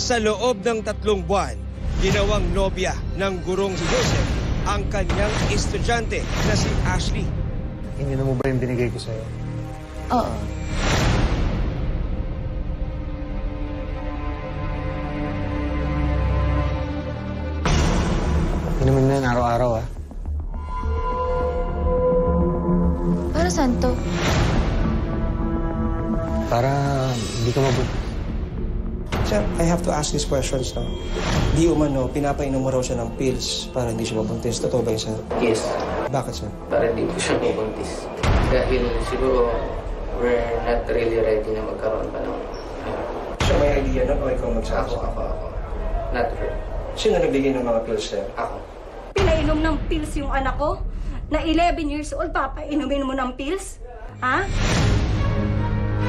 Sa loob ng 3 buwan, ginawang nobya ng gurong si Joseph ang kanyang estudyante na si Ashley. Ininom mo ba yung binigay ko sa'yo? Oo. Inumin mo yan araw-araw, ah. Para saan to? Para hindi ka mabul... Sir, I have to ask these questions now. Di umano, pinapainom mo raw siya ng pills para hindi siya mabuntis. Totoo ba yun, sir? Yes, Bakit, sir? para di ko siya mabuntis. Dahil siguro we're not really ready na magkaroon pa ng... Siya may idea na o ikaw magsabi? Ako. Not her. Sino nagbigay ng mga pills, sir? Ako. Pinainom ng pills yung anak ko? Na 11 years old, papainumin mo ng pills? Ha?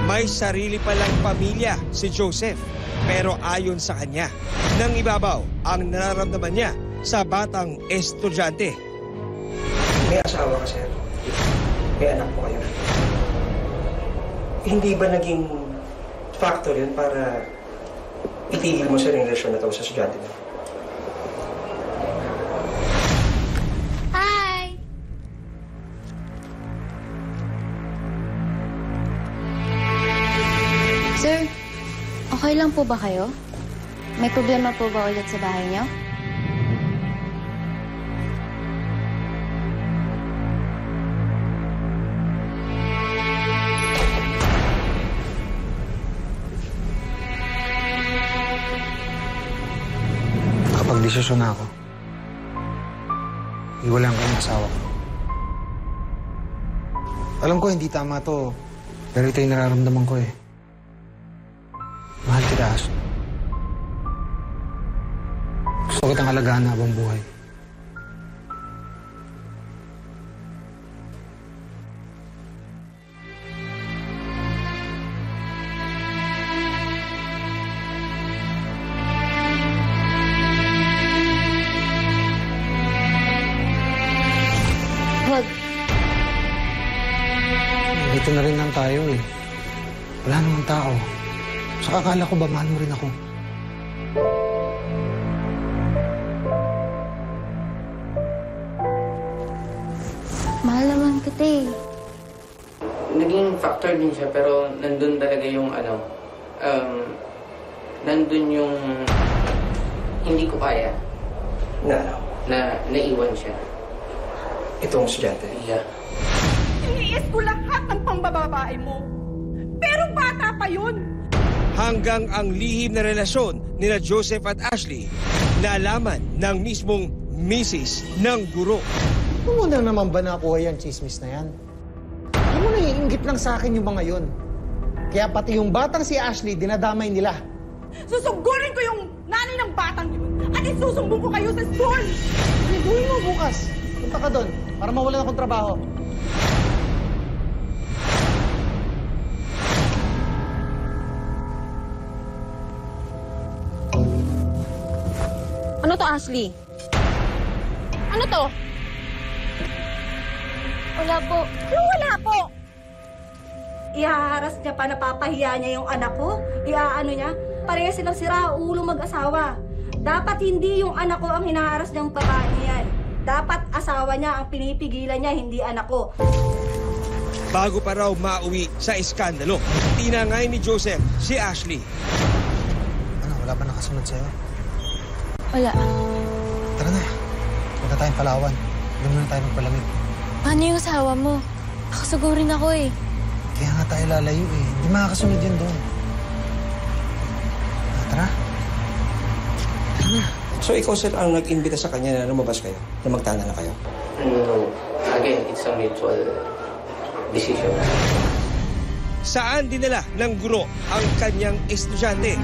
May sarili palang pamilya si Joseph. Pero ayon sa kanya, nang ibabaw ang nararamdaman niya sa batang estudyante. May asawa ka, sir. May anak po kayo. Hindi ba naging factor yun para itigil mo sa relasyon na to sa estudyante na? Hi! Sir, okay lang po ba kayo? May problema po ba ulit sa bahay niyo? Kapag desisyon na ako, iwalaan ko yung asawa ko. Alam ko hindi tama to, pero ito yung nararamdaman ko eh. Mahal kita, Ash. Gusto kitang alagaan habang buhay. Wag. Dito na rin lang tayo eh. Wala namang tao. Saka akala ko ba mahal mo rin ako? Mahal naman kita eh. Naging factor din siya, pero nandun talaga yung nandun yung hindi ko kaya Na ano? na naiwan siya. Itong estudyante. Yeah. Iniis ko lahat ng pangbababae mo. Pero bata pa yun. Hanggang ang lihim na relasyon nila Joseph at Ashley nalaman ng mismong misis ng guro. Ano mo na naman ba nakuha yan, chismis na yan? Alam mo, naiinggit lang sa akin yung mga yon. Kaya pati yung batang si Ashley, dinadamay nila. Susugurin ko yung nanay ng batang yun. At isusumbong ko kayo sa school. Gawin mo bukas. Punta ka doon para mawalan akong trabaho. Ano to, Ashley? Ano to? Wala po. Ano wala po? Ihaharas niya pa, napapahiya niya yung anak ko. Iaano niya. Pareha silang sira ulo mag-asawa. Dapat hindi yung anak ko ang hinaharas niyang babae niyan. Dapat asawa niya ang pinipigilan niya, hindi anak ko. Bago pa raw mauwi sa iskandalo, tinangay ni Joseph si Ashley. Ano, wala ba nakasunod sa'yo? Wala. Tara na. Punta tayong Palawan. Doon muna tayo magpalamig. Paano yung asawa mo? Nakasugurin ako eh. Kaya nga tayo lalayo eh. Hindi makakasunod yan doon. Tara. Tara na. So ikaw, sir, ang nag-imbita sa kanya na lumabas kayo? Na magtana na kayo? No. Again, it's a mutual decision. Saan dinala ng guro ang kanyang estudyante?